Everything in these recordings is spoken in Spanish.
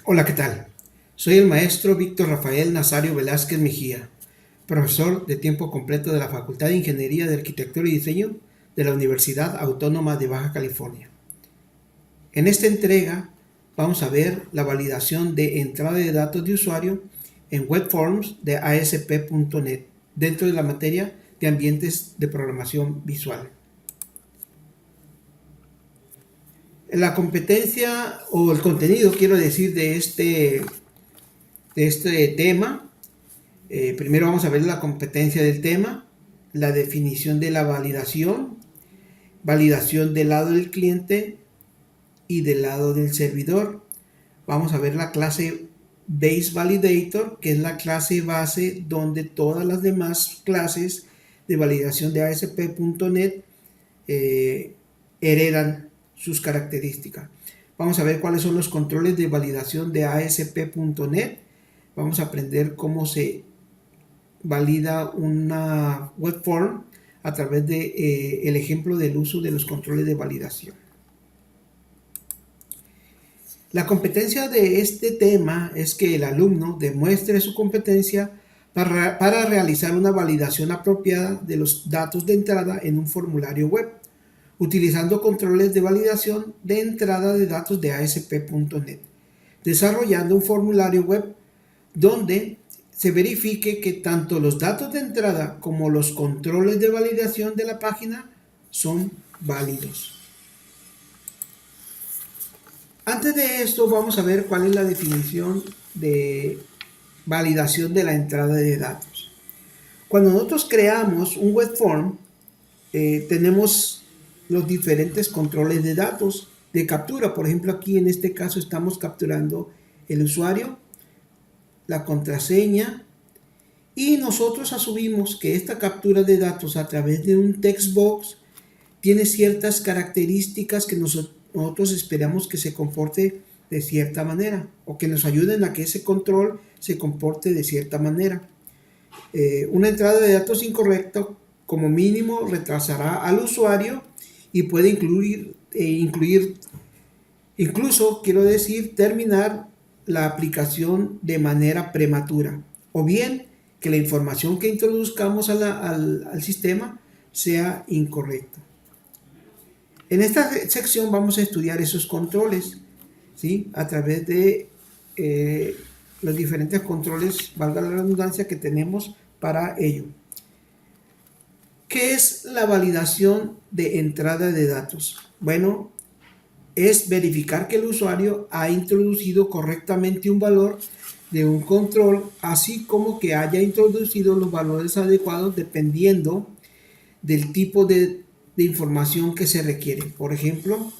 Hola, ¿qué tal? Soy el maestro Víctor Rafael Nazario Velázquez Mejía, profesor de tiempo completo de la Facultad de Ingeniería de Arquitectura y Diseño de la Universidad Autónoma de Baja California. En esta entrega vamos a ver la validación de entrada de datos de usuario en Web Forms de ASP.NET dentro de la materia de ambientes de programación visual. La competencia o el contenido, quiero decir, de este tema. Primero vamos a ver la competencia del tema, la definición de la validación, validación del lado del cliente y del lado del servidor. Vamos a ver la clase Base Validator, que es la clase base donde todas las demás clases de validación de ASP.NET heredan sus características. Vamos a ver cuáles son los controles de validación de ASP.NET. Vamos a aprender cómo se valida una web form a través de el ejemplo del uso de los controles de validación. La competencia de este tema es que el alumno demuestre su competencia para realizar una validación apropiada de los datos de entrada en un formulario web, utilizando controles de validación de entrada de datos de ASP.NET, desarrollando un formulario web donde se verifique que tanto los datos de entrada como los controles de validación de la página son válidos. Antes de esto vamos a ver cuál es la definición de validación de la entrada de datos. Cuando nosotros creamos un web form, tenemos los diferentes controles de datos de captura. Por ejemplo, aquí en este caso estamos capturando el usuario, la contraseña, y nosotros asumimos que esta captura de datos a través de un text box tiene ciertas características que nosotros esperamos que se comporte de cierta manera o que nos ayuden a que ese control se comporte de cierta manera. Una entrada de datos incorrecta como mínimo retrasará al usuario y puede incluir incluso, quiero decir, terminar la aplicación de manera prematura, o bien que la información que introduzcamos al sistema sea incorrecta. En esta sección vamos a estudiar esos controles, ¿sí? A través de los diferentes controles, valga la redundancia, que tenemos para ello. ¿Qué es la validación de entrada de datos? Bueno, es verificar que el usuario ha introducido correctamente un valor de un control, así como que haya introducido los valores adecuados dependiendo del tipo de información que se requiere. Por ejemplo,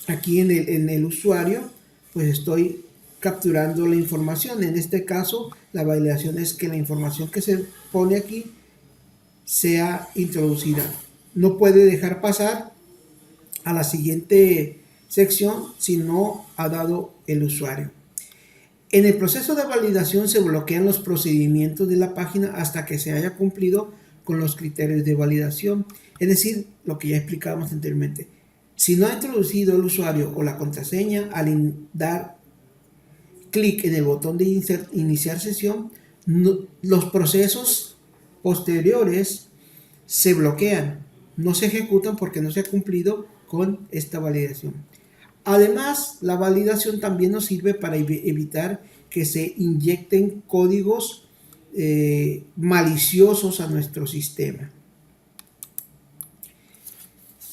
aquí en el usuario, pues estoy capturando la información. En este caso, la validación es que la información que se pone aquí sea introducida. No puede dejar pasar a la siguiente sección si no ha dado el usuario. En el proceso de validación se bloquean los procedimientos de la página hasta que se haya cumplido con los criterios de validación. Es decir, lo que ya explicábamos anteriormente. Si no ha introducido el usuario o la contraseña, al dar clic en el botón de iniciar sesión, los procesos posteriores se bloquean, no se ejecutan porque no se ha cumplido con esta validación. Además, la validación también nos sirve para evitar que se inyecten códigos maliciosos a nuestro sistema.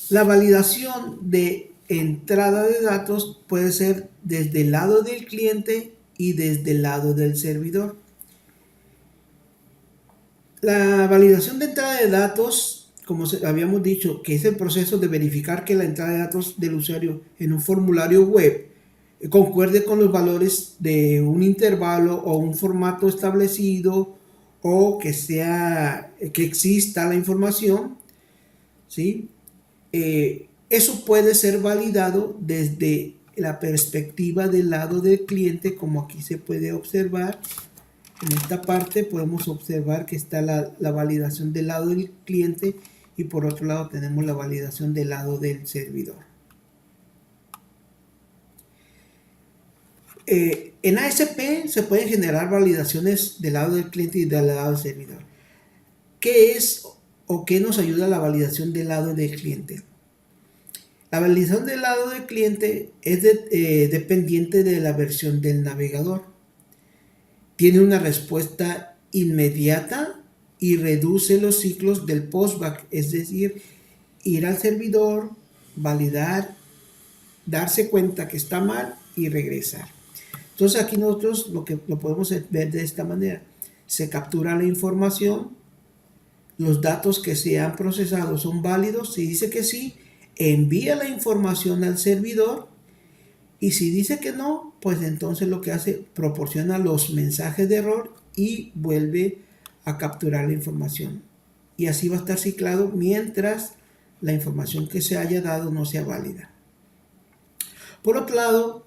La validación de entrada de datos puede ser desde el lado del cliente y desde el lado del servidor. La validación de entrada de datos, como habíamos dicho, que es el proceso de verificar que la entrada de datos del usuario en un formulario web concuerde con los valores de un intervalo o un formato establecido, o que exista la información, ¿sí? Eso puede ser validado desde la perspectiva del lado del cliente, como aquí se puede observar. En esta parte podemos observar que está la validación del lado del cliente y por otro lado tenemos la validación del lado del servidor. En ASP se pueden generar validaciones del lado del cliente y del lado del servidor. ¿Qué es o qué nos ayuda la validación del lado del cliente? La validación del lado del cliente es dependiente de la versión del navegador. Tiene una respuesta inmediata y reduce los ciclos del postback, es decir, ir al servidor, validar, darse cuenta que está mal y regresar. Entonces aquí nosotros lo podemos ver de esta manera. Se captura la información, los datos que se han procesado son válidos. Si dice que sí, envía la información al servidor, y si dice que no, pues entonces lo que hace, proporciona los mensajes de error y vuelve a capturar la información. Y así va a estar ciclado mientras la información que se haya dado no sea válida. Por otro lado,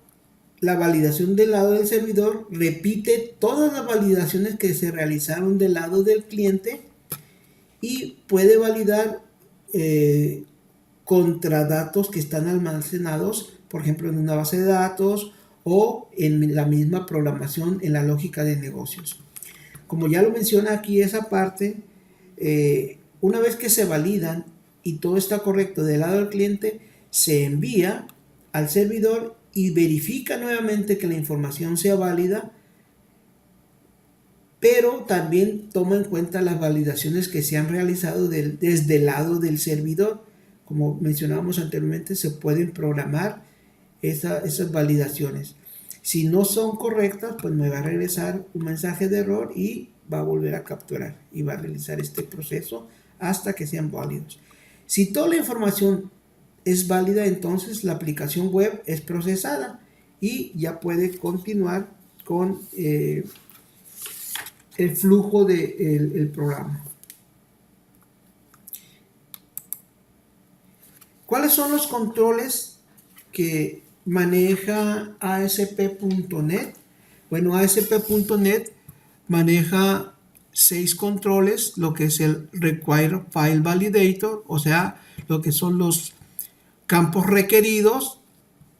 la validación del lado del servidor repite todas las validaciones que se realizaron del lado del cliente y puede validar contra datos que están almacenados, por ejemplo, en una base de datos o en la misma programación en la lógica de negocios. Como ya lo menciona aquí esa parte, una vez que se validan y todo está correcto del lado del cliente, se envía al servidor y verifica nuevamente que la información sea válida, pero también toma en cuenta las validaciones que se han realizado desde el lado del servidor. Como mencionábamos anteriormente, se pueden programar esas validaciones. Si no son correctas, pues me va a regresar un mensaje de error y va a volver a capturar y va a realizar este proceso hasta que sean válidos. Si toda la información es válida, entonces la aplicación web es procesada y ya puede continuar con el flujo del programa. ¿Cuáles son los controles que maneja ASP.NET? Bueno, ASP.NET maneja 6 controles, lo que es el Require File Validator, o sea, lo que son los campos requeridos,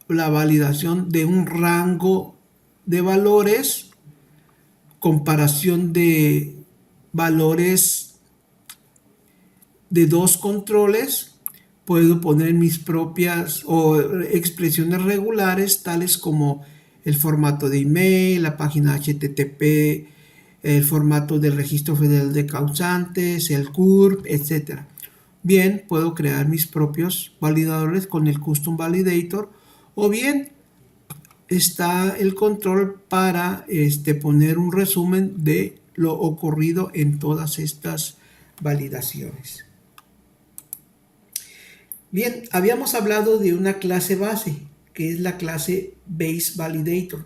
la validación de un rango de valores, comparación de valores de 2 controles. Puedo poner mis propias o expresiones regulares, tales como el formato de email, la página HTTP, el formato del Registro Federal de Causantes, el CURP, etc. Bien, puedo crear mis propios validadores con el Custom Validator, o bien está el control para poner un resumen de lo ocurrido en todas estas validaciones. Bien, habíamos hablado de una clase base, que es la clase Base Validator.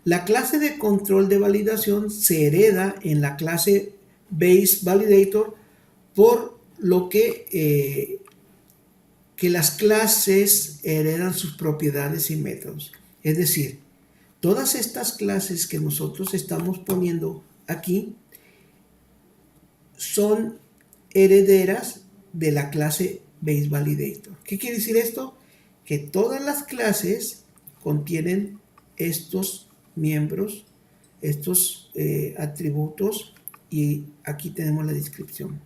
La clase de control de validación se hereda en la clase Base Validator, por lo que las clases heredan sus propiedades y métodos. Es decir, todas estas clases que nosotros estamos poniendo aquí son herederas de la clase Base Validator. ¿Qué quiere decir esto? Que todas las clases contienen estos miembros, estos atributos, y aquí tenemos la descripción.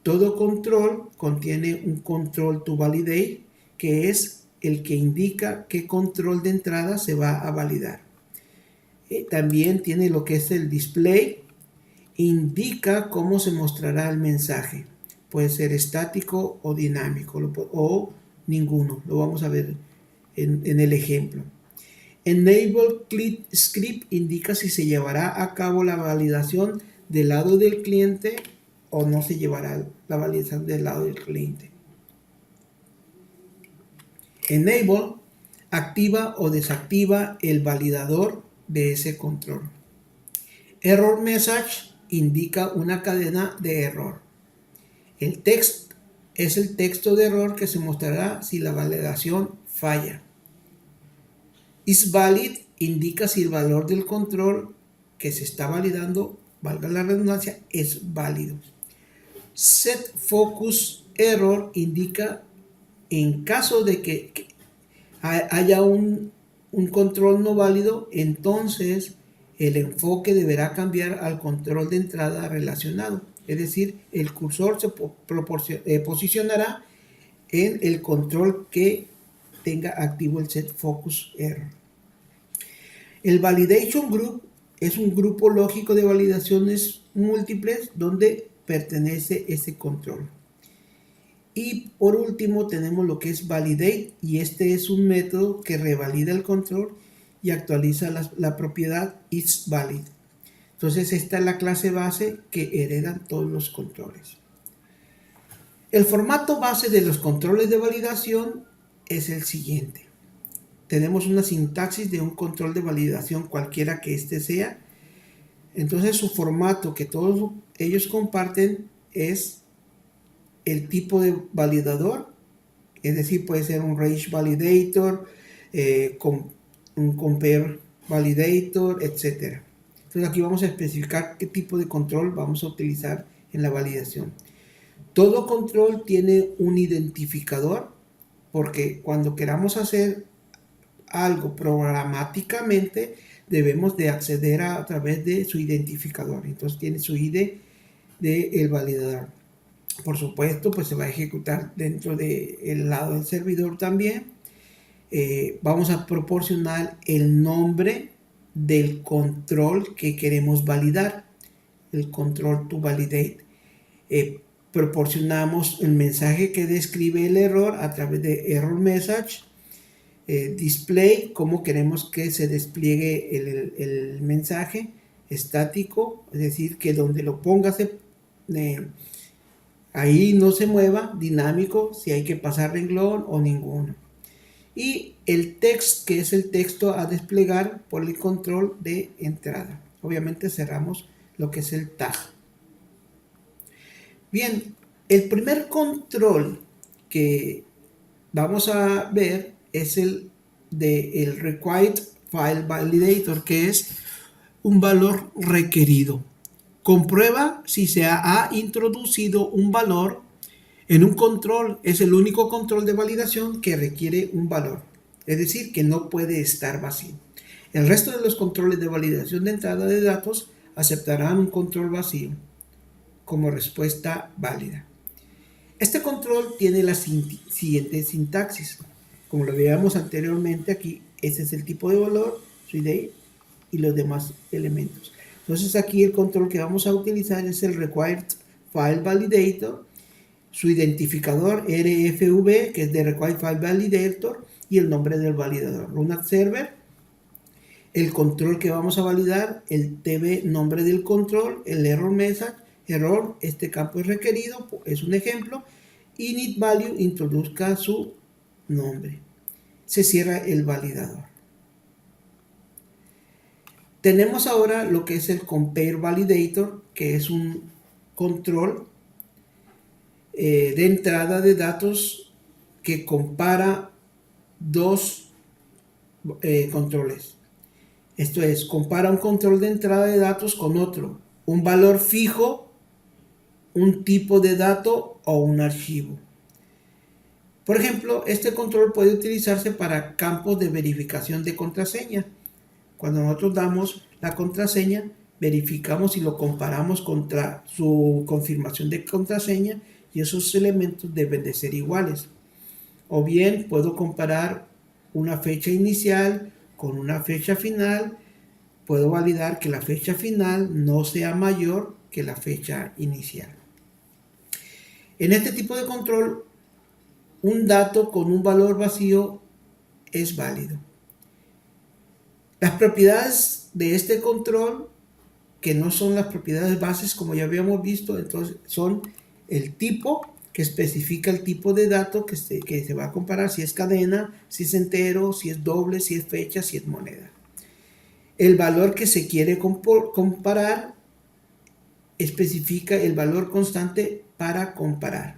Todo control contiene un control to validate, que es el que indica qué control de entrada se va a validar. También tiene lo que es el display, indica cómo se mostrará el mensaje. Puede ser estático o dinámico, o ninguno. Lo vamos a ver en el ejemplo. Enable Click Script indica si se llevará a cabo la validación del lado del cliente o no se llevará la validación del lado del cliente. Enable activa o desactiva el validador de ese control. Error Message indica una cadena de error. El text es el texto de error que se mostrará si la validación falla. IsValid indica si el valor del control que se está validando, valga la redundancia, es válido. Set Focus Error indica en caso de que haya un un control no válido, entonces el enfoque deberá cambiar al control de entrada relacionado. Es decir, el cursor se posicionará en el control que tenga activo el set focus error. El validation group es un grupo lógico de validaciones múltiples donde pertenece ese control. Y por último tenemos lo que es validate, y este es un método que revalida el control y actualiza la propiedad is valid. Entonces esta es la clase base que heredan todos los controles. El formato base de los controles de validación es el siguiente. Tenemos una sintaxis de un control de validación cualquiera que éste sea. Entonces su formato que todos ellos comparten es el tipo de validador, es decir, puede ser un range validator, un compare validator, etc. Entonces aquí vamos a especificar qué tipo de control vamos a utilizar en la validación. Todo control tiene un identificador, porque cuando queramos hacer algo programáticamente debemos de acceder a través de su identificador. Entonces tiene su ID del validador. Por supuesto, pues se va a ejecutar dentro del lado del servidor también. Vamos a proporcionar el nombre del control que queremos validar, el control to validate. Proporcionamos el mensaje que describe el error a través de error message. Display, cómo queremos que se despliegue el mensaje. Estático, es decir, que donde lo pongas ahí no se mueva. Dinámico, si hay que pasar renglón o ninguno. Y el text, que es el texto a desplegar por el control de entrada. Obviamente cerramos lo que es el tag. Bien, el primer control que vamos a ver es el del required file validator, que es un valor requerido. Comprueba si se ha introducido un valor en un control. Es el único control de validación que requiere un valor, es decir, que no puede estar vacío. El resto de los controles de validación de entrada de datos aceptarán un control vacío como respuesta válida. Este control tiene la siguiente sintaxis. Como lo veíamos anteriormente, aquí este es el tipo de valor, su ID y los demás elementos. Entonces aquí el control que vamos a utilizar es el required file validator, su identificador RFV, que es de required file validator, y el nombre del validador, run at server. El control que vamos a validar, el tb nombre del control, el error message, error, este campo es requerido, es un ejemplo. Init value, introduzca su nombre. Se cierra el validador. Tenemos ahora lo que es el compare validator, que es un control de entrada de datos que compara dos controles. Esto es, compara un control de entrada de datos con otro, un valor fijo, un tipo de dato o un archivo. Por ejemplo, este control puede utilizarse para campos de verificación de contraseña. Cuando nosotros damos la contraseña, verificamos y lo comparamos contra su confirmación de contraseña, y esos elementos deben de ser iguales. O bien puedo comparar una fecha inicial con una fecha final. Puedo validar que la fecha final no sea mayor que la fecha inicial. En este tipo de control, un dato con un valor vacío es válido. Las propiedades de este control, que no son las propiedades bases como ya habíamos visto, entonces son el tipo, que especifica el tipo de dato que se va a comparar, si es cadena, si es entero, si es doble, si es fecha, si es moneda. El valor que se quiere comparar especifica el valor constante para comparar.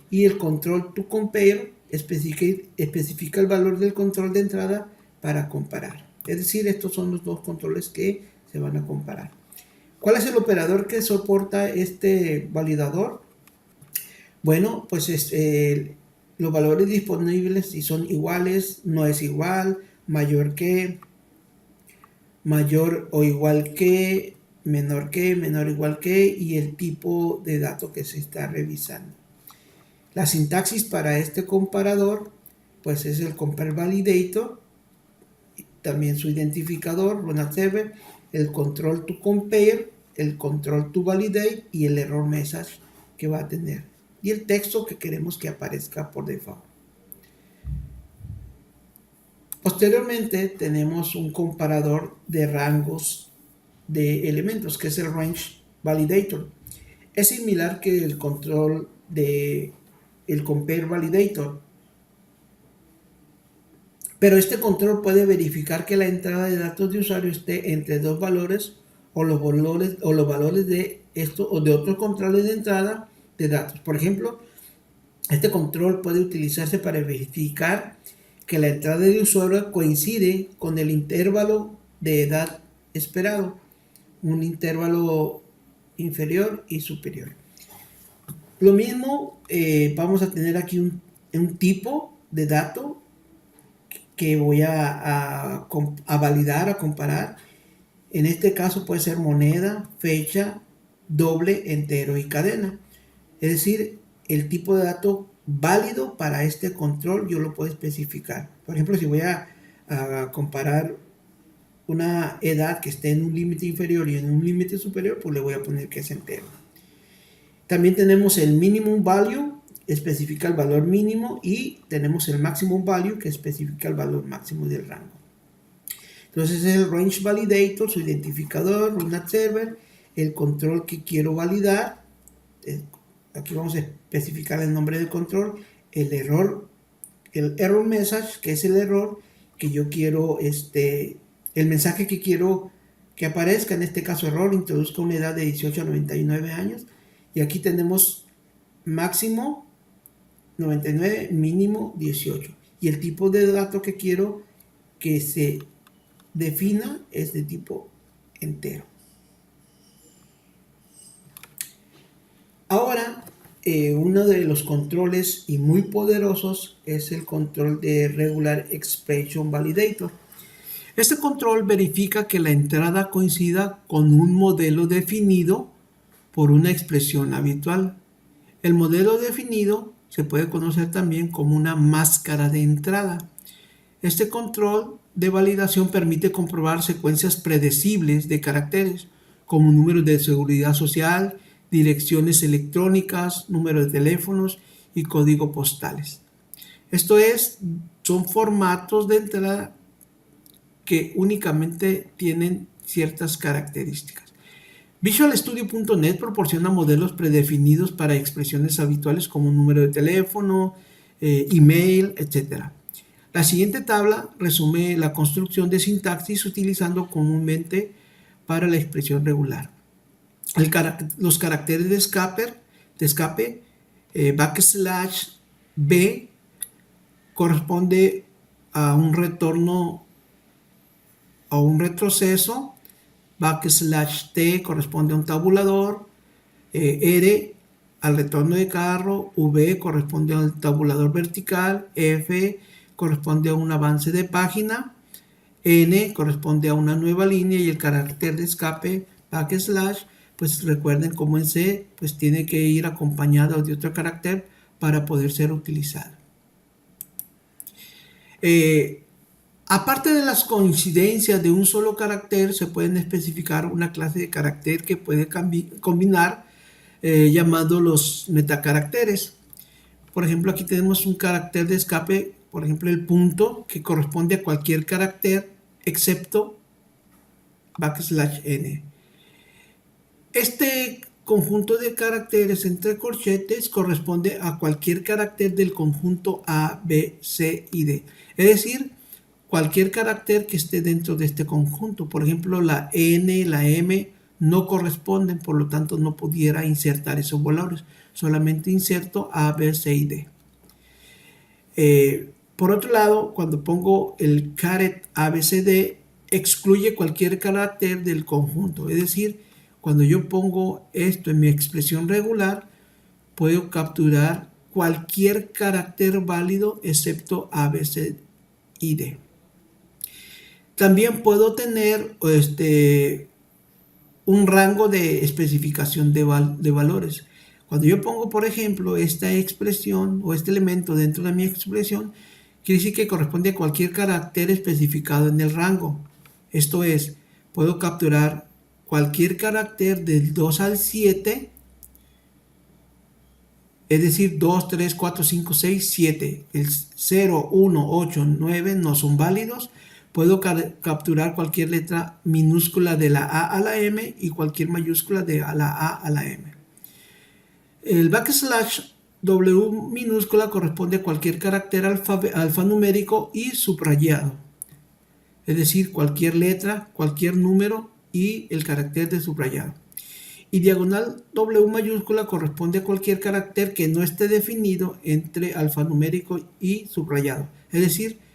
Y el control to compare especifica el valor del control de entrada para comparar. Es decir, estos son los dos controles que se van a comparar. ¿Cuál es el operador que soporta este validador? Bueno, pues los valores disponibles, si son iguales, no es igual, mayor que, mayor o igual que, menor o igual que, y el tipo de dato que se está revisando. La sintaxis para este comparador pues es el compare validator, también su identificador, run as server, el control to compare, el control to validate y el error message que va a tener. Y el texto que queremos que aparezca por default. Posteriormente tenemos un comparador de rangos de elementos, que es el range validator. Es similar que el control de el compare validator, pero este control puede verificar que la entrada de datos de usuario esté entre dos valores o los valores de esto o de otros controles de entrada de datos. Por ejemplo, este control puede utilizarse para verificar que la entrada de usuario coincide con el intervalo de edad esperado, un intervalo inferior y superior. Lo mismo, vamos a tener aquí un tipo de dato que voy a validar, a comparar. En este caso puede ser moneda, fecha, doble, entero y cadena. Es decir, el tipo de dato válido para este control yo lo puedo especificar. Por ejemplo, si voy a comparar una edad que esté en un límite inferior y en un límite superior, pues le voy a poner que es entero. También tenemos el minimum value, especifica el valor mínimo, y tenemos el maximum value, que especifica el valor máximo del rango. Entonces es el range validator, su identificador, run as server, el control que quiero validar. Aquí vamos a especificar el nombre del control, el error message, que es el error que yo quiero, el mensaje que quiero que aparezca, en este caso error, introduzca una edad de 18 a 99 años. Y aquí tenemos máximo 99, mínimo 18. Y el tipo de dato que quiero que se defina es de tipo entero. Ahora, uno de los controles y muy poderosos es el control de Regular Expression Validator. Este control verifica que la entrada coincida con un modelo definido por una expresión habitual. El modelo definido se puede conocer también como una máscara de entrada. Este control de validación permite comprobar secuencias predecibles de caracteres, como números de seguridad social, direcciones electrónicas, números de teléfonos y códigos postales. Esto son formatos de entrada que únicamente tienen ciertas características. VisualStudio.net proporciona modelos predefinidos para expresiones habituales como número de teléfono, email, etc. La siguiente tabla resume la construcción de sintaxis utilizando comúnmente para la expresión regular. Los caracteres de escape, \b corresponde a un retorno o un retroceso, \t corresponde a un tabulador, r al retorno de carro, v corresponde al tabulador vertical, f corresponde a un avance de página, n corresponde a una nueva línea y el carácter de escape \, pues recuerden como en C, pues tiene que ir acompañado de otro carácter para poder ser utilizado. Aparte de las coincidencias de un solo carácter, se pueden especificar una clase de carácter que puede combinar, llamando los metacaracteres. Por ejemplo, aquí tenemos un carácter de escape, por ejemplo, el punto, que corresponde a cualquier carácter excepto \n. Este conjunto de caracteres entre corchetes corresponde a cualquier carácter del conjunto A, B, C y D. Es decir, cualquier carácter que esté dentro de este conjunto. Por ejemplo, la N, la M no corresponden, por lo tanto no pudiera insertar esos valores. Solamente inserto A, B, C y D. Por otro lado, cuando pongo el caret ABCD, excluye cualquier carácter del conjunto. Es decir, cuando yo pongo esto en mi expresión regular, puedo capturar cualquier carácter válido excepto A, B, C y D. También puedo tener un rango de especificación de valores. Cuando yo pongo, por ejemplo, esta expresión o este elemento dentro de mi expresión, quiere decir que corresponde a cualquier carácter especificado en el rango. Esto es, puedo capturar cualquier carácter del 2 al 7, es decir, 2, 3, 4, 5, 6, 7. El 0, 1, 8, 9 no son válidos. Puedo capturar cualquier letra minúscula de la A a la M y cualquier mayúscula de la A a la M. El backslash W minúscula corresponde a cualquier carácter alfanumérico y subrayado. Es decir, cualquier letra, cualquier número y el carácter de subrayado. Y diagonal W mayúscula corresponde a cualquier carácter que no esté definido entre alfanumérico y subrayado. Es decir,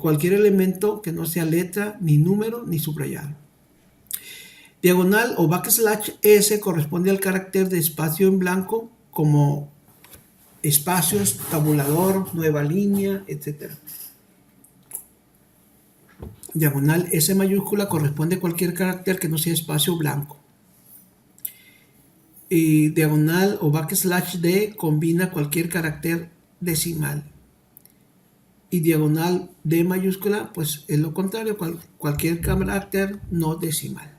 cualquier elemento que no sea letra, ni número, ni subrayado. Diagonal o backslash S corresponde al carácter de espacio en blanco como espacios, tabulador, nueva línea, etc. Diagonal S mayúscula corresponde a cualquier carácter que no sea espacio blanco. Y diagonal o backslash D combina cualquier carácter decimal. Y diagonal D mayúscula, pues es lo contrario, cualquier carácter no decimal.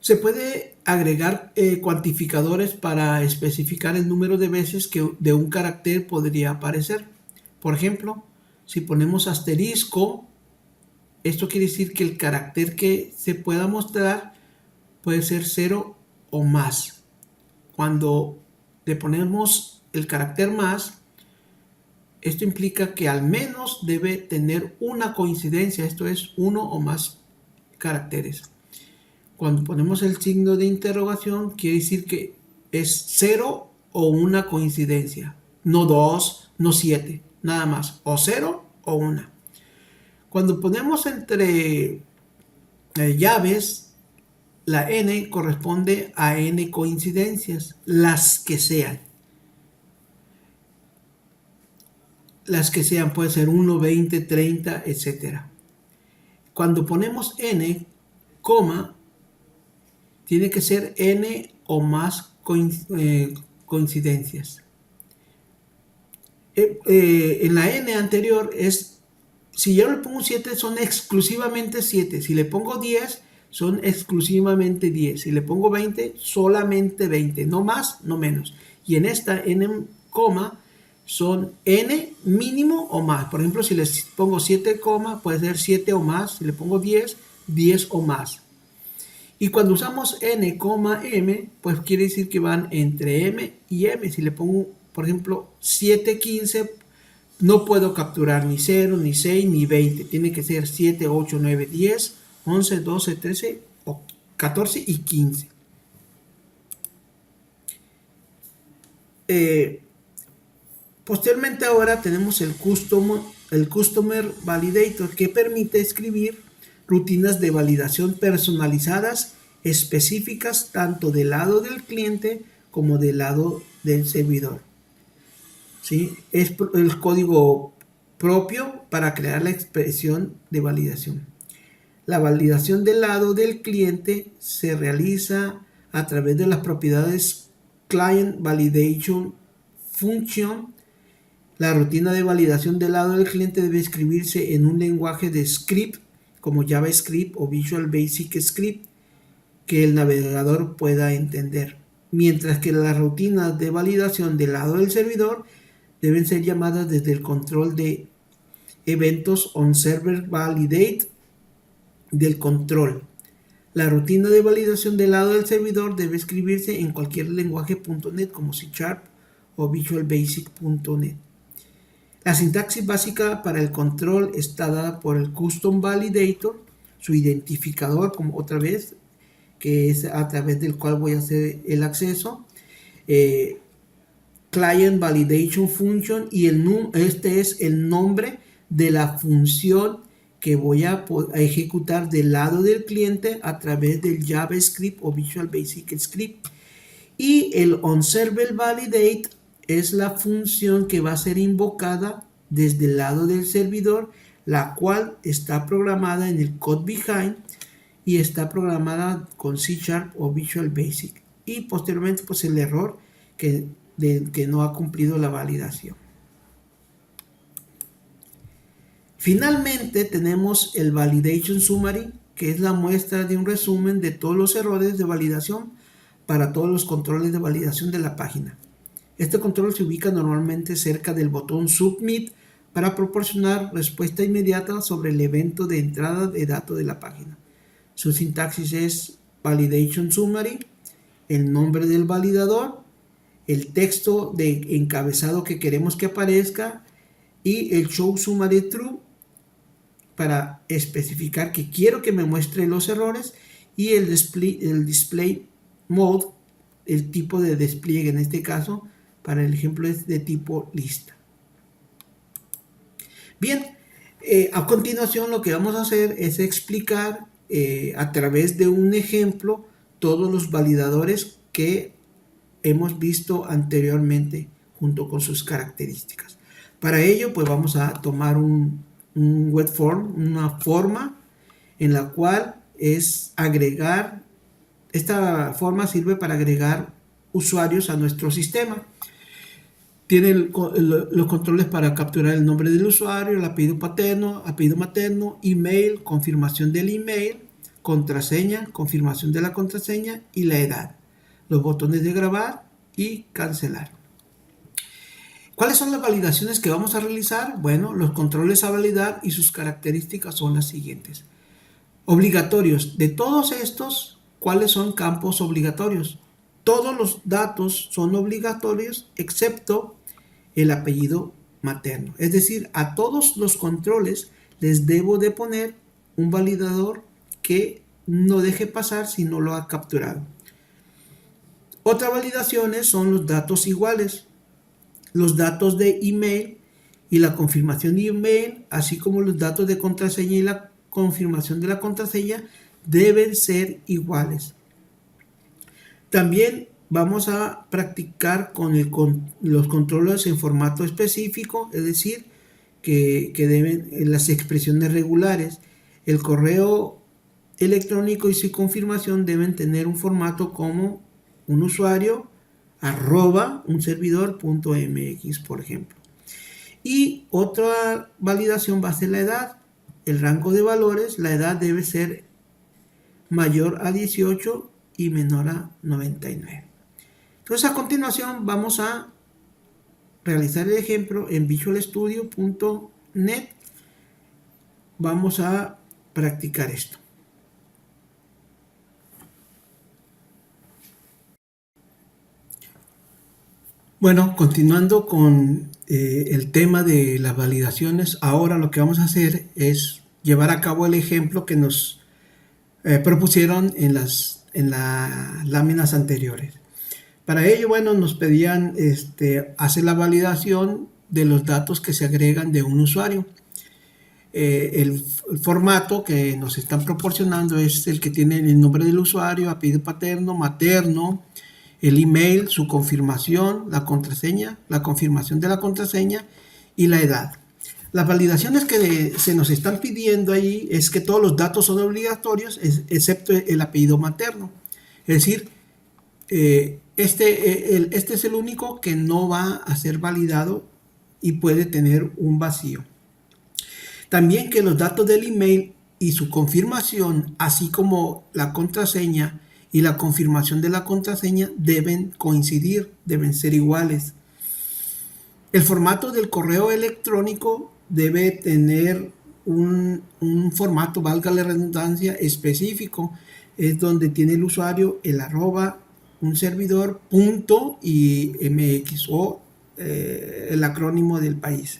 Se puede agregar cuantificadores para especificar el número de veces que de un carácter podría aparecer. Por ejemplo, si ponemos asterisco, esto quiere decir que el carácter que se pueda mostrar puede ser 0 o más. Cuando le ponemos el carácter más, esto implica que al menos debe tener una coincidencia, esto es, uno o más caracteres. Cuando ponemos el signo de interrogación, quiere decir que es 0 o una coincidencia, no 2, no 7, nada más, o 0 o 1. Cuando ponemos entre llaves, la n corresponde a n coincidencias, las que sean. Las que sean, puede ser 1, 20, 30, etc. Cuando ponemos n, coma, tiene que ser n o más coincidencias. En la n anterior es, si yo le pongo 7 son exclusivamente 7, si le pongo 10 son exclusivamente 10, si le pongo 20 solamente 20, no más, no menos. Y en esta n, coma, son n mínimo o más. Por ejemplo, si les pongo 7, puede ser 7 o más, si le pongo 10, 10 o más. Y cuando usamos n, m, pues quiere decir que van entre m y m. Si le pongo, por ejemplo, 7, 15, no puedo capturar ni 0, ni 6, ni 20. Tiene que ser 7, 8, 9, 10, 11, 12, 13, 14 y 15. Posteriormente ahora tenemos el Customer Validator, que permite escribir rutinas de validación personalizadas, específicas tanto del lado del cliente como del lado del servidor. ¿Sí? Es el código propio para crear la expresión de validación. La validación del lado del cliente se realiza a través de las propiedades Client Validation Function. La rutina de validación del lado del cliente debe escribirse en un lenguaje de script como JavaScript o Visual Basic Script que el navegador pueda entender, mientras que las rutinas de validación del lado del servidor deben ser llamadas desde el control de eventos onServerValidate del control. La rutina de validación del lado del servidor debe escribirse en cualquier lenguaje .NET como C# o Visual Basic.NET. La sintaxis básica para el control está dada por el Custom Validator, su identificador, como otra vez, que es a través del cual voy a hacer el acceso, Client Validation Function, y este es el nombre de la función que voy a ejecutar del lado del cliente a través del JavaScript o Visual Basic Script. Y el onServerValidate es la función que va a ser invocada desde el lado del servidor, la cual está programada en el code behind y está programada con C# o Visual Basic. Y posteriormente, pues el error que no ha cumplido la validación. Finalmente tenemos el Validation Summary, que es la muestra de un resumen de todos los errores de validación para todos los controles de validación de la página. Este control se ubica normalmente cerca del botón Submit para proporcionar respuesta inmediata sobre el evento de entrada de datos de la página. Su sintaxis es Validation Summary, el nombre del validador, el texto de encabezado que queremos que aparezca y el Show Summary True para especificar que quiero que me muestre los errores, y el display mode, el tipo de despliegue en este caso, para el ejemplo es de tipo lista. Bien, a continuación lo que vamos a hacer es explicar a través de un ejemplo todos los validadores que hemos visto anteriormente junto con sus características. Para ello, pues vamos a tomar un web form, una forma en la cual es agregar, esta forma sirve para agregar usuarios a nuestro sistema. Tiene los controles para capturar el nombre del usuario, el apellido paterno, apellido materno, email, confirmación del email, contraseña, confirmación de la contraseña y la edad. Los botones de grabar y cancelar. ¿Cuáles son las validaciones que vamos a realizar? Bueno, los controles a validar y sus características son las siguientes. Obligatorios. De todos estos, ¿cuáles son campos obligatorios? Todos los datos son obligatorios excepto el apellido materno. Es decir, a todos los controles les debo de poner un validador que no deje pasar si no lo ha capturado. Otras validaciones son los datos iguales, los datos de email y la confirmación de email, así como los datos de contraseña y la confirmación de la contraseña deben ser iguales. También vamos a practicar con los controles en formato específico, es decir, que deben las expresiones regulares. El correo electrónico y su confirmación deben tener un formato como un usuario @ un servidor.mx, por ejemplo. Y otra validación va a ser la edad. El rango de valores, la edad debe ser mayor a 18 y menor a 99. Entonces, a continuación vamos a realizar el ejemplo en visualstudio.net. Vamos a practicar esto. Bueno, continuando con el tema de las validaciones, ahora lo que vamos a hacer es llevar a cabo el ejemplo que nos propusieron en las láminas anteriores. Para ello, bueno, nos pedían hacer la validación de los datos que se agregan de un usuario. El formato que nos están proporcionando es el que tiene el nombre del usuario, apellido paterno, materno, el email, su confirmación, la contraseña, la confirmación de la contraseña y la edad. Las validaciones que se nos están pidiendo ahí es que todos los datos son obligatorios excepto el apellido materno. Es decir, este es el único que no va a ser validado y puede tener un vacío. También que los datos del email y su confirmación, así como la contraseña y la confirmación de la contraseña, deben coincidir, deben ser iguales. El formato del correo electrónico debe tener un formato, valga la redundancia, específico. Es donde tiene el usuario el @ un servidor punto y mx o el acrónimo del país.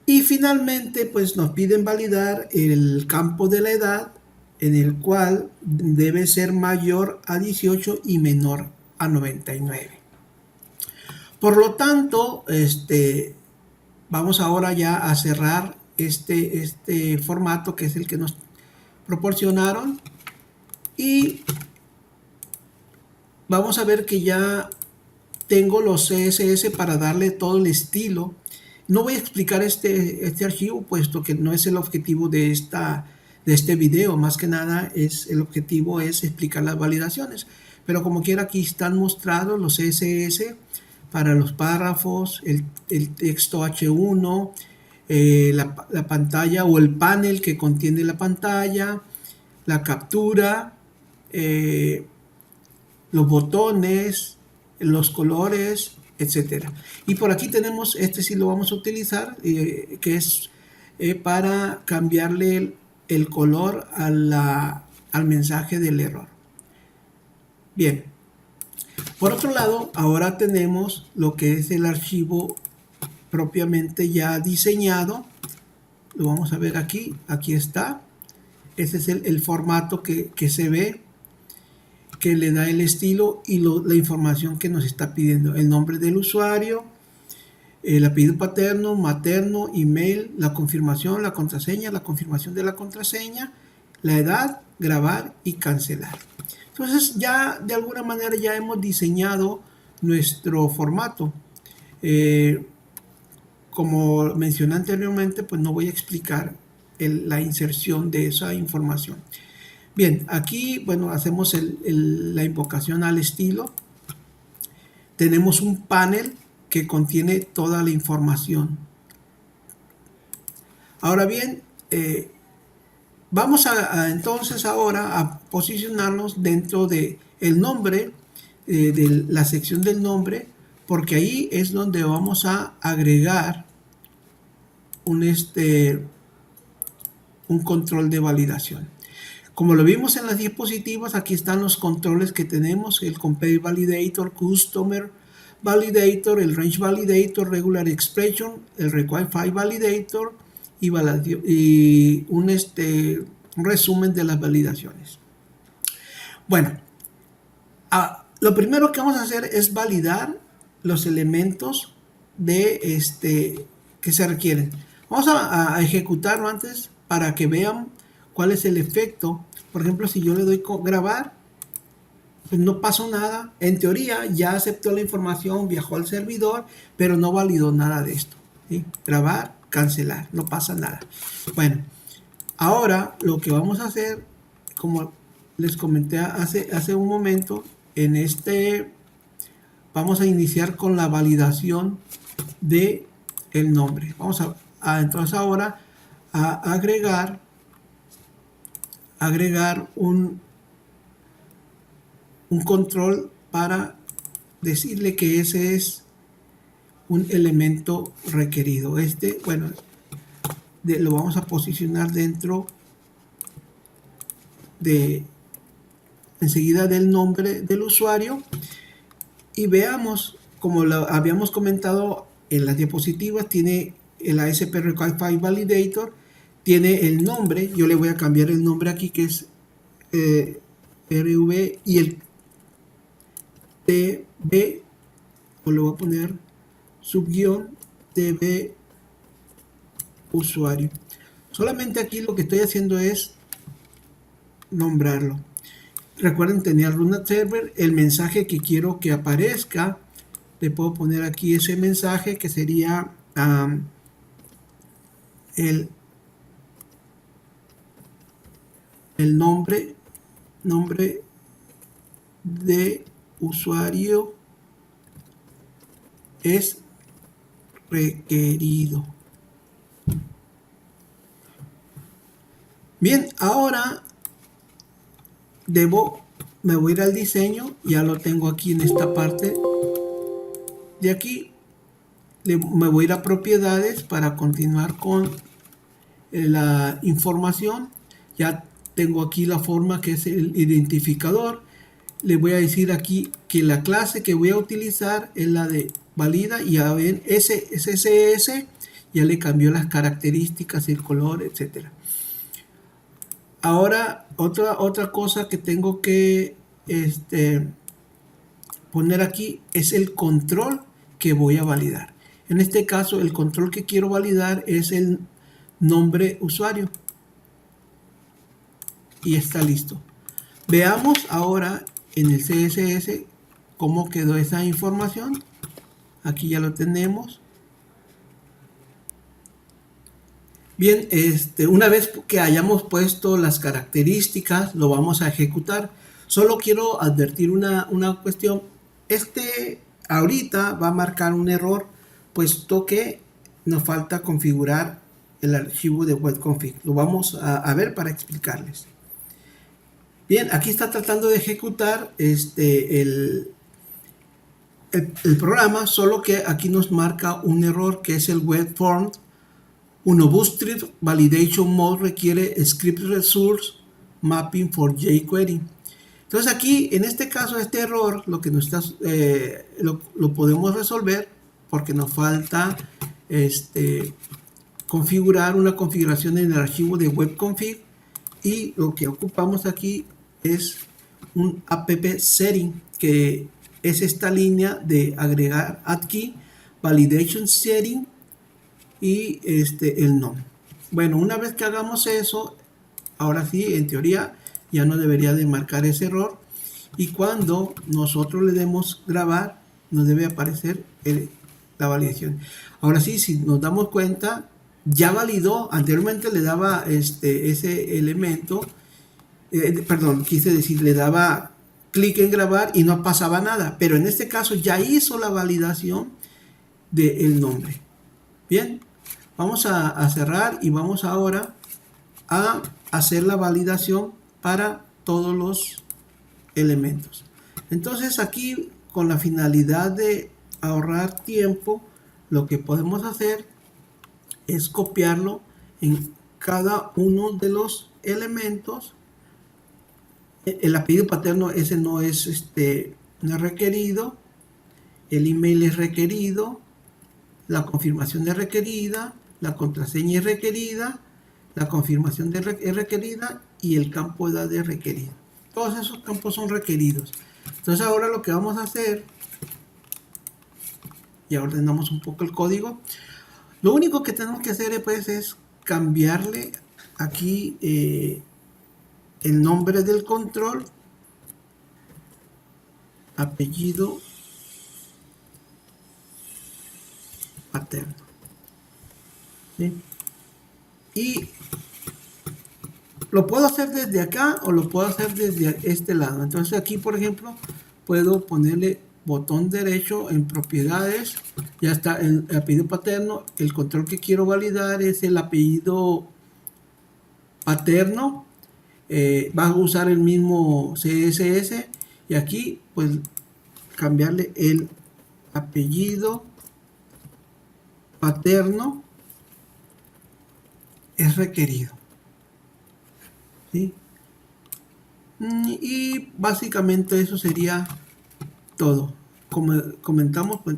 Y finalmente, pues nos piden validar el campo de la edad, en el cual debe ser mayor a 18 y menor a 99. Por lo tanto, vamos ahora ya a cerrar este formato, que es el que nos proporcionaron, y vamos a ver que ya tengo los CSS para darle todo el estilo No voy a explicar este archivo, puesto que no es el objetivo de este video. Más que nada, el objetivo es explicar las validaciones. Pero como quiera, aquí están mostrados los CSS para los párrafos, el texto H1, la pantalla o el panel que contiene la pantalla, la captura, los botones, los colores, etcétera. Y por aquí tenemos, este sí lo vamos a utilizar, que es para cambiarle el color al mensaje del error. Bien. Por otro lado, ahora tenemos lo que es el archivo propiamente ya diseñado. Lo vamos a ver aquí. Aquí está. Ese es el formato que se ve, que le da el estilo y la información que nos está pidiendo. El nombre del usuario, el apellido paterno, materno, email, la confirmación, la contraseña, la confirmación de la contraseña, la edad, grabar y cancelar. Entonces ya de alguna manera ya hemos diseñado nuestro formato. Como mencioné anteriormente, pues no voy a explicar la inserción de esa información. Bien, aquí, bueno, hacemos la invocación al estilo. Tenemos un panel que contiene toda la información. Ahora bien, vamos entonces ahora a posicionarnos dentro de el nombre, de la sección del nombre, porque ahí es donde vamos a agregar un control de validación. Como lo vimos en las diapositivas, aquí están los controles que tenemos: el Compare Validator, Customer Validator, el Range Validator, Regular Expression, el Require File Validator y un resumen de las validaciones. Bueno, lo primero que vamos a hacer es validar los elementos que se requieren. Vamos a ejecutarlo antes para que vean cuál es el efecto. Por ejemplo, si yo le doy grabar, pues no pasó nada. En teoría ya aceptó la información, viajó al servidor, pero no validó nada de esto, ¿sí? Grabar, cancelar, no pasa nada. Bueno, ahora lo que vamos a hacer, como les comenté hace un momento, vamos a iniciar con la validación de el nombre. Vamos entonces ahora a agregar un control para decirle que ese es un elemento requerido. Bueno, lo vamos a posicionar dentro enseguida del nombre del usuario, y veamos, como lo habíamos comentado en las diapositivas, tiene el ASP Require File Validator, tiene el nombre. Yo le voy a cambiar el nombre aquí, que es RV, y el TB, o le voy a poner subguión TB usuario. Solamente aquí lo que estoy haciendo es nombrarlo. Recuerden, tenía Run Server, el mensaje que quiero que aparezca. Le puedo poner aquí ese mensaje, que sería el nombre de usuario es requerido. Bien, ahora me voy a ir al diseño. Ya lo tengo aquí en esta parte de aquí. Me voy a ir a propiedades para continuar con la información. Ya tengo aquí la forma, que es el identificador. Le voy a decir aquí que la clase que voy a utilizar es la de valida, y ya ven, SSS ya le cambió las características, el color, etcétera. Ahora otra cosa que tengo que poner aquí es el control que voy a validar. En este caso, el control que quiero validar es el nombre usuario, y está listo. Veamos ahora en el CSS cómo quedó esa información. Aquí ya lo tenemos. Bien, una vez que hayamos puesto las características, lo vamos a ejecutar. Solo quiero advertir una cuestión. Ahorita va a marcar un error, puesto que nos falta configurar el archivo de webconfig. Lo vamos a ver para explicarles. Bien, aquí está tratando de ejecutar el programa, solo que aquí nos marca un error que es el web form. Bootstrap Validation Mode requiere Script Resource Mapping for jQuery. Entonces aquí, en este caso, este error, lo que lo podemos resolver porque nos falta configurar una configuración en el archivo de webconfig, y lo que ocupamos aquí es un app setting, que es esta línea de agregar add key, validation setting y el nom. Bueno, una vez que hagamos eso, ahora sí, en teoría ya no debería de marcar ese error, y cuando nosotros le demos grabar nos debe aparecer la validación. Ahora sí, si nos damos cuenta, ya validó. Anteriormente le daba ese elemento, perdón, quise decir, le daba clic en grabar y no pasaba nada, pero en este caso ya hizo la validación del nombre. Bien, vamos a cerrar y vamos ahora a hacer la validación para todos los elementos. Entonces aquí, con la finalidad de ahorrar tiempo, lo que podemos hacer es copiarlo en cada uno de los elementos. El apellido paterno, ese no es no es requerido. El email es requerido. La confirmación es requerida. La contraseña es requerida. La confirmación es requerida. Y el campo de edad es requerido. Todos esos campos son requeridos. Entonces ahora lo que vamos a hacer, ya ordenamos un poco el código. Lo único que tenemos que hacer pues es cambiarle aquí el nombre del control, apellido paterno, ¿sí? Y lo puedo hacer desde acá o lo puedo hacer desde este lado. Entonces aquí, por ejemplo, puedo ponerle botón derecho en propiedades. Ya está el apellido paterno. El control que quiero validar es el apellido paterno. Va a usar el mismo CSS. Y aquí, pues, cambiarle el apellido paterno es requerido, ¿sí? Y básicamente eso sería todo. Como comentamos, pues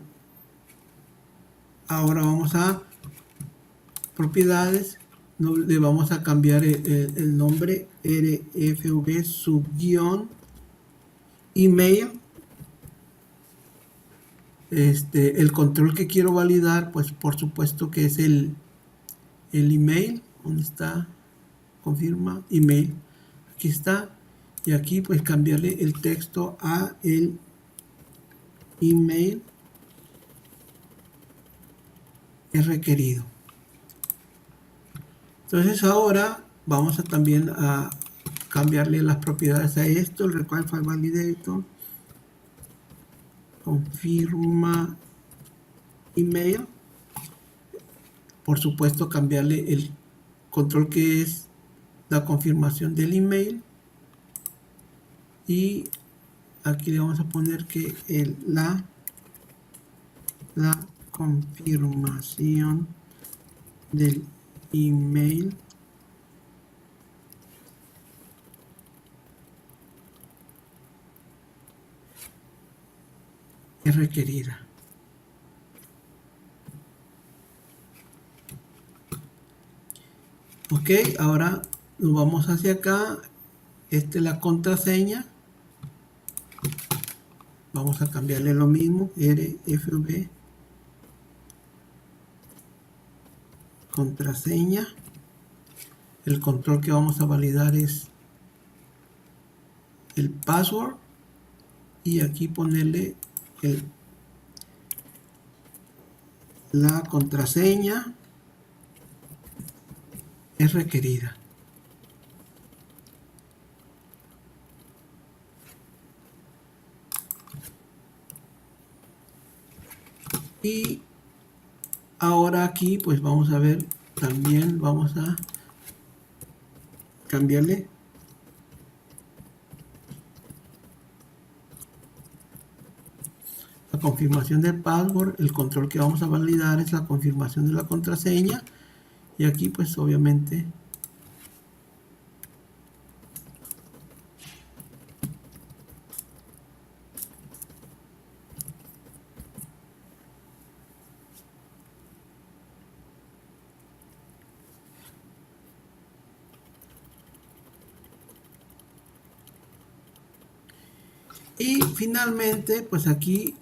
ahora vamos a propiedades, le vamos a cambiar el nombre rfv subguión email. El control que quiero validar, pues por supuesto que es el email. ¿Dónde está? Confirma email. Aquí está. Y aquí pues cambiarle el texto a el email es requerido. Entonces ahora vamos a también a cambiarle las propiedades a esto. El require file validator, confirma email. Por supuesto, cambiarle el control que es la confirmación del email, y aquí le vamos a poner que la confirmación del email es requerida. Ok, ahora nos vamos hacia acá. Esta es la contraseña. Vamos a cambiarle lo mismo, rfv contraseña. El control que vamos a validar es el password, y aquí ponerle la contraseña es requerida. Y ahora aquí pues vamos a ver, también vamos a cambiarle la confirmación del password. El control que vamos a validar es la confirmación de la contraseña, y aquí pues obviamente y finalmente pues aquí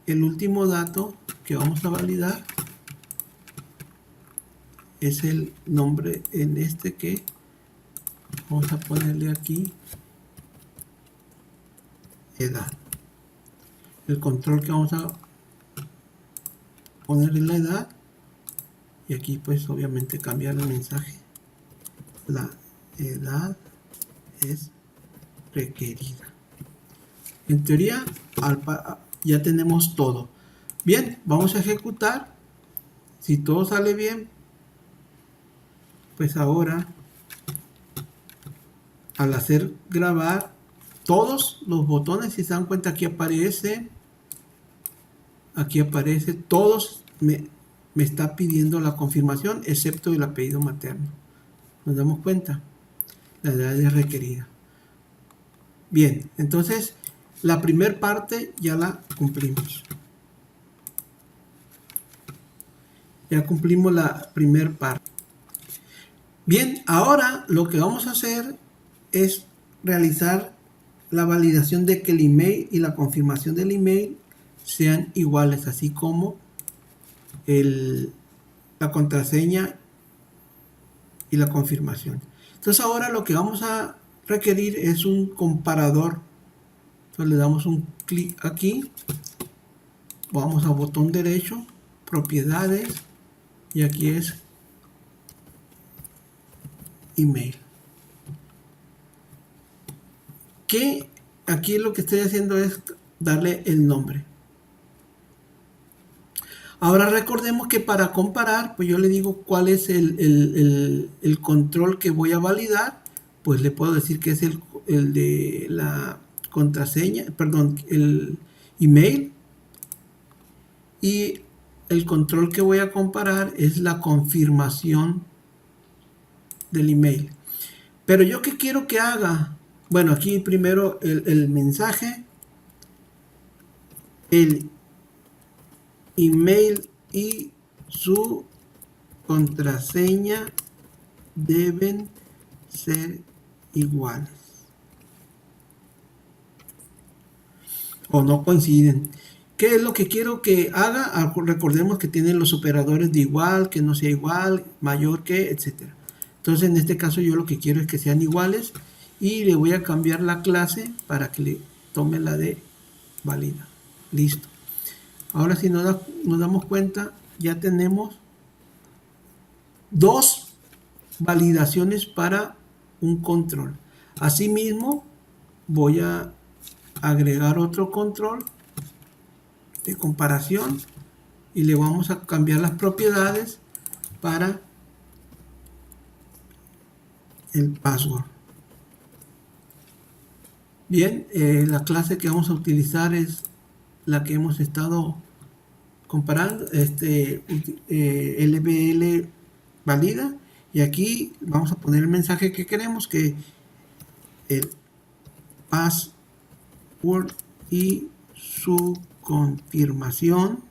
el último dato que vamos a validar es el nombre en este, que vamos a ponerle aquí edad. El control que vamos a ponerle la edad, y aquí pues obviamente cambiar el mensaje. La edad es requerida. En teoría ya tenemos todo. Bien, vamos a ejecutar. Si todo sale bien, pues ahora al hacer grabar todos los botones, si se dan cuenta, aquí aparece todos, me está pidiendo la confirmación, excepto el apellido materno. Nos damos cuenta, la edad es requerida. Bien, entonces la primera parte ya la cumplimos. Ya cumplimos la primera parte. Bien, ahora lo que vamos a hacer es realizar la validación de que el email y la confirmación del email sean iguales, así como la contraseña y la confirmación. Entonces ahora lo que vamos a requerir es un comparador. Entonces le damos un clic aquí, vamos a botón derecho, propiedades, y aquí es email. Que aquí lo que estoy haciendo es darle el nombre. Ahora recordemos que para comparar, pues yo le digo cuál es el control que voy a validar. Pues le puedo decir que es el de la contraseña, perdón, el email. Y el control que voy a comparar es la confirmación del email. Pero yo qué quiero que haga. Bueno, aquí primero el mensaje, el email y su contraseña deben ser iguales o no coinciden. ¿Qué es lo que quiero que haga? Recordemos que tienen los operadores de igual, que no sea igual, mayor que, etcétera. Entonces en este caso yo lo que quiero es que sean iguales, y le voy a cambiar la clase para que le tome la de válida. Listo. Ahora si nos damos cuenta, ya tenemos dos validaciones para un control. Asimismo, voy a agregar otro control de comparación y le vamos a cambiar las propiedades para el password. Bien, la clase que vamos a utilizar es la que hemos estado comparando, LBL valida, y aquí vamos a poner el mensaje que queremos, que el password y su confirmación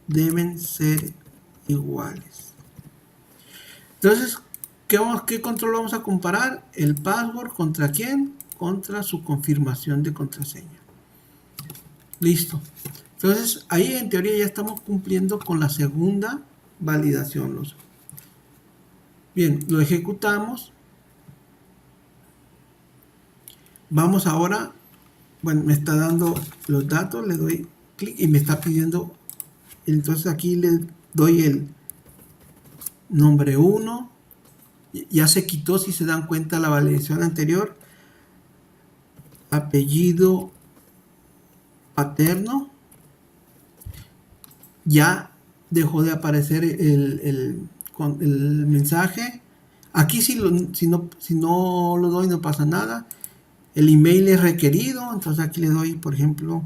deben ser iguales. Entonces, ¿qué control vamos a comparar? El password contra quién? Contra su confirmación de contraseña. Listo. Entonces, ahí en teoría ya estamos cumpliendo con la segunda validación. Bien, lo ejecutamos. Vamos ahora, bueno, me está dando los datos, le doy clic y me está pidiendo, entonces aquí le doy nombre 1, ya se quitó, si se dan cuenta, la validación anterior. Apellido paterno, ya dejó de aparecer el mensaje. Aquí si no lo doy no pasa nada. El email es requerido, entonces aquí le doy, por ejemplo,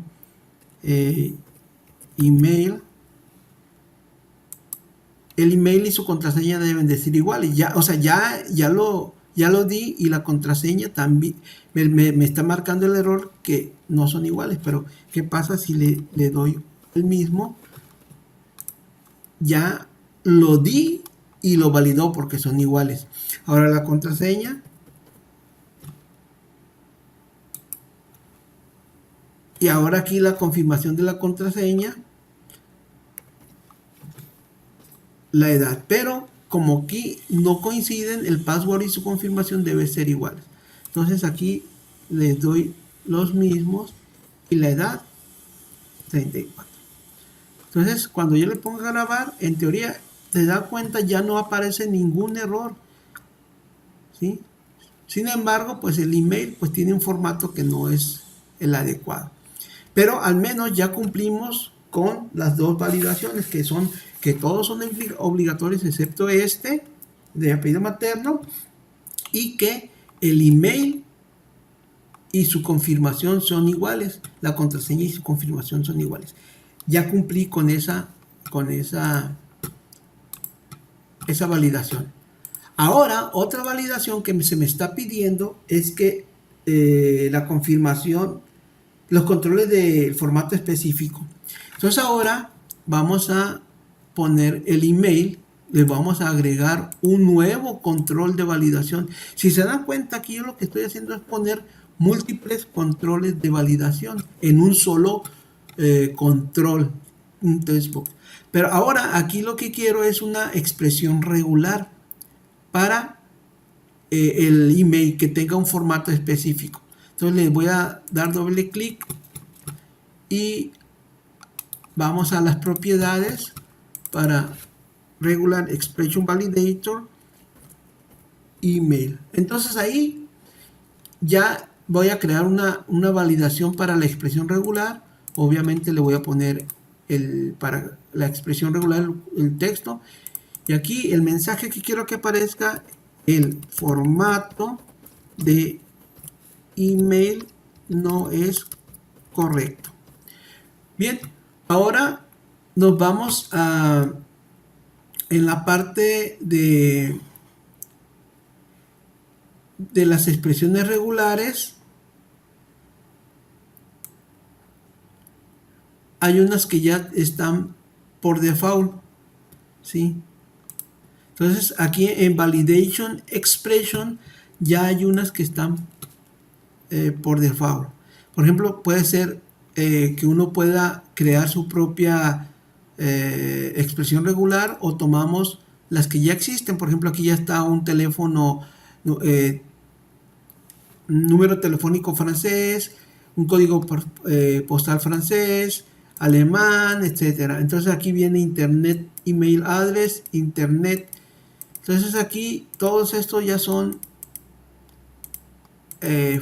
email. El email y su contraseña deben de ser iguales. Ya, o sea, ya lo di, y la contraseña también me está marcando el error que no son iguales. Pero ¿qué pasa si le doy el mismo? Ya lo di y lo validó porque son iguales. Ahora la contraseña. Y ahora aquí la confirmación de la contraseña. La edad, pero como aquí no coinciden, el password y su confirmación debe ser iguales. Entonces aquí les doy los mismos y la edad 34. Entonces cuando yo le pongo a grabar, en teoría te da cuenta, ya no aparece ningún error, ¿sí? Sin embargo, pues el email pues tiene un formato que no es el adecuado. Pero al menos ya cumplimos con las dos validaciones, que todos son obligatorios excepto este de apellido materno, y que el email y su confirmación son iguales, la contraseña y su confirmación son iguales. Ya cumplí con esa validación. Ahora, otra validación que se me está pidiendo es que la confirmación, los controles de formato específico. Entonces ahora vamos a poner el email, le vamos a agregar un nuevo control de validación. Si se dan cuenta, aquí yo lo que estoy haciendo es poner múltiples controles de validación en un solo control, un textbox. Pero ahora aquí lo que quiero es una expresión regular para el email que tenga un formato específico. Entonces le voy a dar doble clic y vamos a las propiedades para Regular Expression Validator Email. Entonces ahí ya voy a crear una validación para la expresión regular. Obviamente le voy a poner para la expresión regular el texto, y aquí el mensaje que quiero que aparezca: el formato de email no es correcto. Bien, ahora nos vamos en la parte de las expresiones regulares. Hay unas que ya están por default, ¿sí? Entonces aquí en Validation Expression ya hay unas que están por default. Por ejemplo, puede ser que uno pueda crear su propia expresión regular, o tomamos las que ya existen. Por ejemplo, aquí ya está un teléfono, número telefónico francés, un código postal francés, alemán, etcétera. Entonces aquí viene internet, email address, internet. Entonces aquí todos estos ya son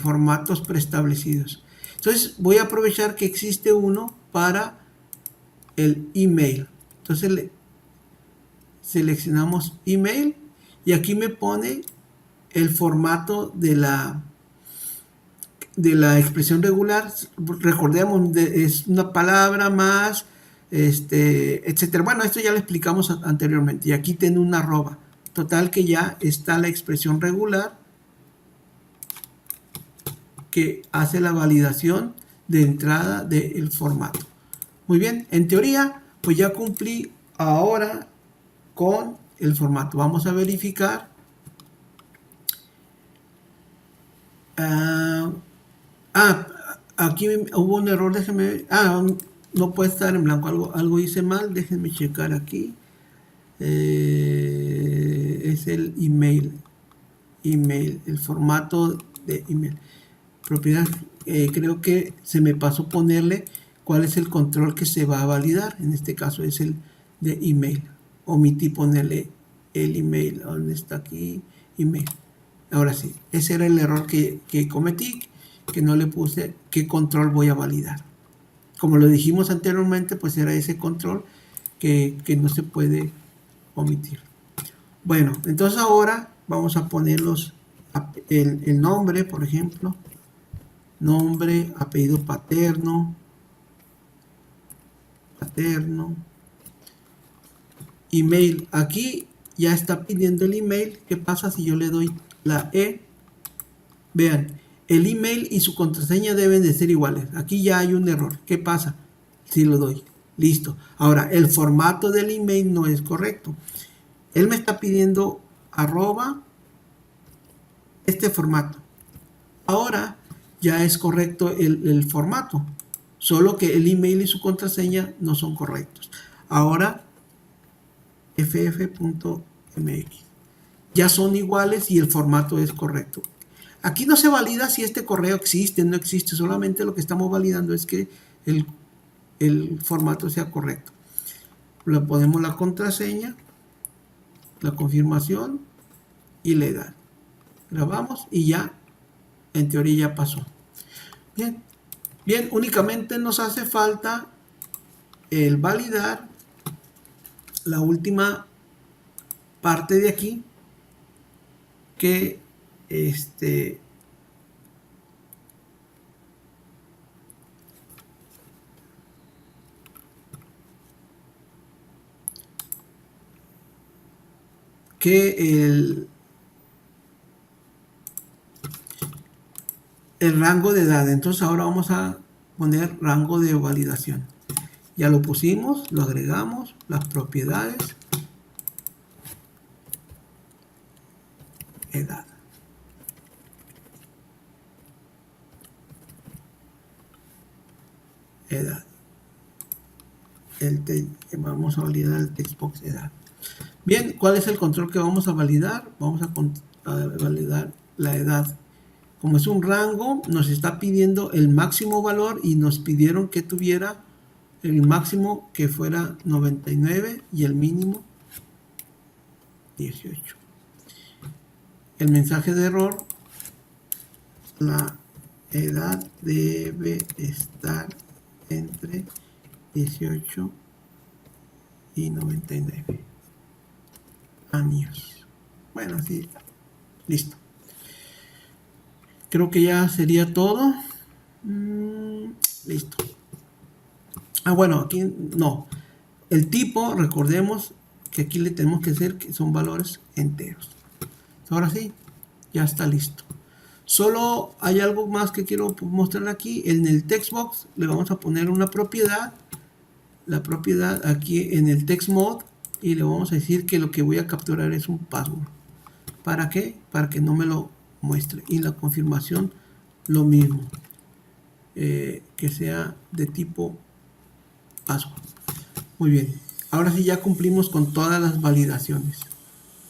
formatos preestablecidos. Entonces voy a aprovechar que existe uno para el email. Entonces seleccionamos email y aquí me pone el formato de la expresión regular. Recordemos, es una palabra más, etcétera. Bueno, esto ya lo explicamos anteriormente, y aquí tiene una arroba. Total que ya está la expresión regular que hace la validación de entrada del formato. Muy bien, en teoría pues ya cumplí ahora con el formato. Vamos a verificar. Aquí hubo un error, déjenme ver. No puede estar en blanco, algo hice mal, déjenme checar aquí. Es el email, el formato de email. Propiedad, creo que se me pasó ponerle cuál es el control que se va a validar. En este caso es el de email. Omití ponerle el email. ¿Dónde está aquí? Email. Ahora sí, ese era el error que cometí, que no le puse qué control voy a validar. Como lo dijimos anteriormente, pues era ese control que no se puede omitir. Bueno, entonces ahora vamos a poner el nombre, por ejemplo. Nombre, apellido paterno. Email. Aquí ya está pidiendo el email. ¿Qué pasa si yo le doy la E? Vean, el email y su contraseña deben de ser iguales. Aquí ya hay un error. ¿Qué pasa si lo doy? Listo. Ahora, el formato del email no es correcto. Él me está pidiendo arroba este formato. Ahora ya es correcto el formato. Solo que el email y su contraseña no son correctos. Ahora, ff.mx. Ya son iguales y el formato es correcto. Aquí no se valida si este correo existe o no existe. Solamente lo que estamos validando es que el formato sea correcto. Le ponemos la contraseña, la confirmación y la edad. Grabamos y ya, en teoría ya pasó. Bien, bien, únicamente nos hace falta el validar la última parte de aquí, que el rango de edad. Entonces ahora vamos a poner rango de validación. Ya lo pusimos, lo agregamos, las propiedades, edad. Edad. Vamos a validar el textbox edad. Bien, ¿cuál es el control que vamos a validar? Vamos a validar la edad. Como es un rango, nos está pidiendo el máximo valor y nos pidieron que tuviera el máximo que fuera 99 y el mínimo 18. El mensaje de error: la edad debe estar entre 18 y 99 años. Bueno, así, listo. Creo que ya sería todo. Listo. Bueno, aquí no. El tipo, recordemos que aquí le tenemos que hacer que son valores enteros. Ahora sí, ya está listo. Solo hay algo más que quiero mostrar aquí. En el text box le vamos a poner una propiedad. La propiedad aquí en el text mode. Y le vamos a decir que lo que voy a capturar es un password. ¿Para qué? Para que no me lo muestre. Y la confirmación lo mismo. Que sea de tipo password. Muy bien. Ahora sí ya cumplimos con todas las validaciones.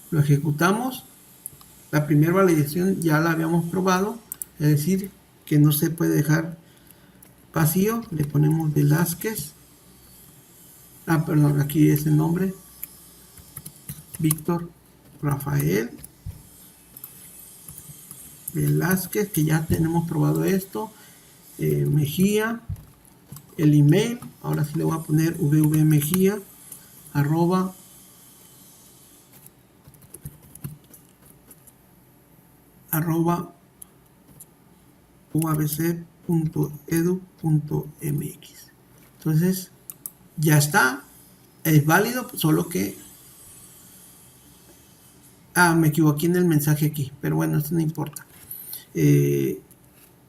Lo ejecutamos. La primera validación ya la habíamos probado. Es decir, que no se puede dejar vacío. Le ponemos Velázquez. Perdón, aquí es el nombre. Víctor Rafael Velázquez, que ya tenemos probado esto. Mejía. El email, ahora sí le voy a poner vvmejía arroba uabc.edu.mx. Entonces ya está, es válido, solo que me equivoqué en el mensaje aquí, pero bueno, esto no importa.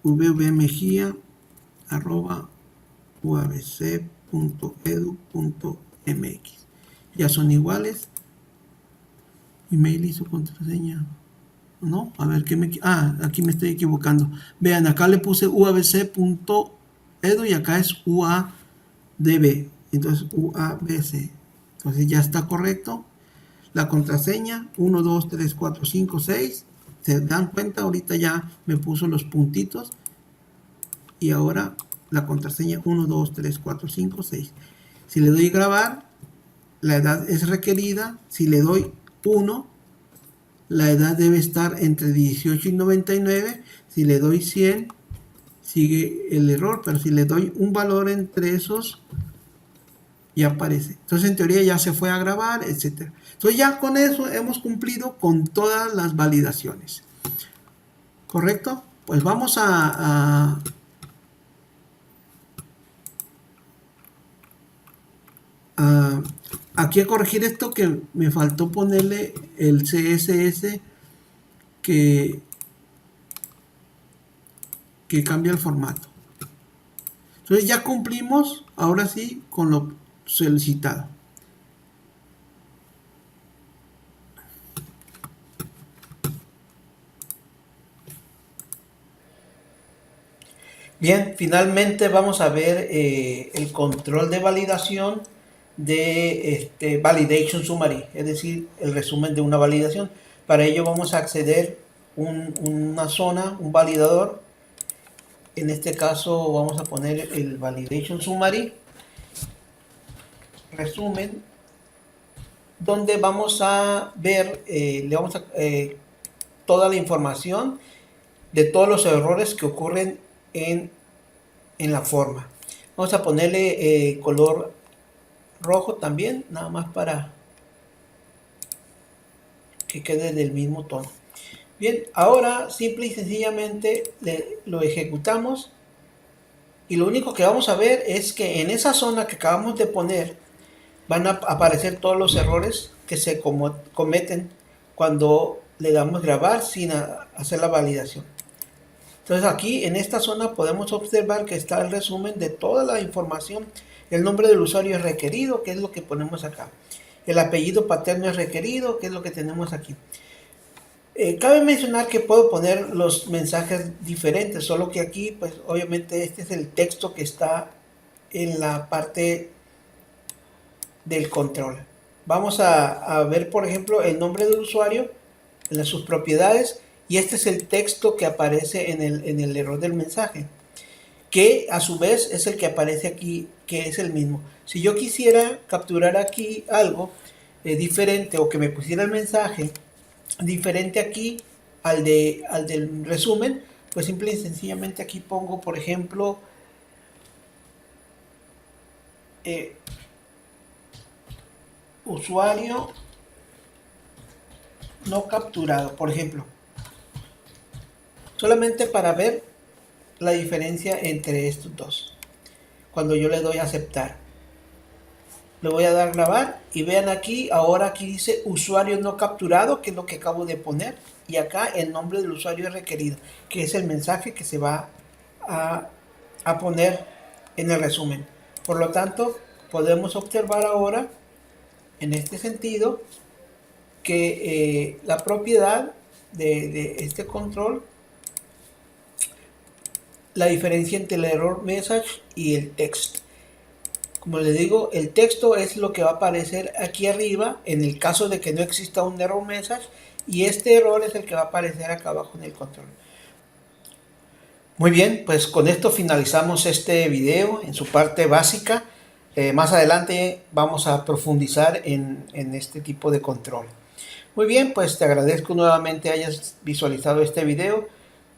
vvmejía arroba uabc.edu.mx. Ya son iguales. Email y su contraseña. No, a ver qué aquí me estoy equivocando. Vean, acá le puse uabc.edu y acá es uadb. Entonces uabc. Entonces ya está correcto. La contraseña 1, 2, 3, 4, 5, 6. Se dan cuenta, ahorita ya me puso los puntitos. Y ahora la contraseña 1, 2, 3, 4, 5, 6. Si le doy grabar, la edad es requerida. Si le doy 1, la edad debe estar entre 18 y 99. Si le doy 100, sigue el error, pero si le doy un valor entre esos, ya aparece. Entonces en teoría ya se fue a grabar, etcétera. Entonces ya con eso hemos cumplido con todas las validaciones. ¿Correcto? Pues vamos aquí a corregir esto, que me faltó ponerle el CSS que cambia el formato. Entonces ya cumplimos, ahora sí, con lo solicitado. Bien, finalmente vamos a ver el control de validación de Validation Summary, es decir, el resumen de una validación. Para ello vamos a acceder una zona, un validador. En este caso vamos a poner el Validation Summary, resumen, donde vamos a ver, toda la información de todos los errores que ocurren en la forma. Vamos a ponerle color rojo también, nada más para que quede del mismo tono. Bien, ahora simple y sencillamente lo ejecutamos, y lo único que vamos a ver es que en esa zona que acabamos de poner van a aparecer todos los errores que se cometen cuando le damos grabar sin hacer la validación. Entonces aquí en esta zona podemos observar que está el resumen de toda la información. El nombre del usuario es requerido, que es lo que ponemos acá. El apellido paterno es requerido, que es lo que tenemos aquí. Cabe mencionar que puedo poner los mensajes diferentes, solo que aquí, pues obviamente este es el texto que está en la parte del control. Vamos a ver, por ejemplo, el nombre del usuario, en sus propiedades, y este es el texto que aparece en el error del mensaje, que a su vez es el que aparece aquí, que es el mismo. Si yo quisiera capturar aquí algo diferente, o que me pusiera el mensaje diferente aquí al del resumen, pues simple y sencillamente aquí pongo, por ejemplo, usuario no capturado, por ejemplo, solamente para ver la diferencia entre estos dos. Cuando yo le doy a aceptar, le voy a dar grabar, y vean aquí, ahora aquí dice usuario no capturado, que es lo que acabo de poner, y acá el nombre del usuario es requerido, que es el mensaje que se va a poner en el resumen. Por lo tanto, podemos observar ahora en este sentido que la propiedad de este control, la diferencia entre el error message y el text. Como les digo, el texto es lo que va a aparecer aquí arriba en el caso de que no exista un error message, y este error es el que va a aparecer acá abajo en el control. Muy bien, pues con esto finalizamos este video en su parte básica. Más adelante vamos a profundizar en este tipo de control. Muy bien, pues te agradezco nuevamente hayas visualizado este video.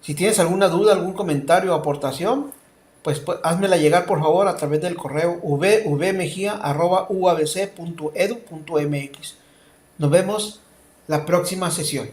Si tienes alguna duda, algún comentario o aportación, pues házmela llegar por favor a través del correo vmejia@uabc.edu.mx. Nos vemos la próxima sesión.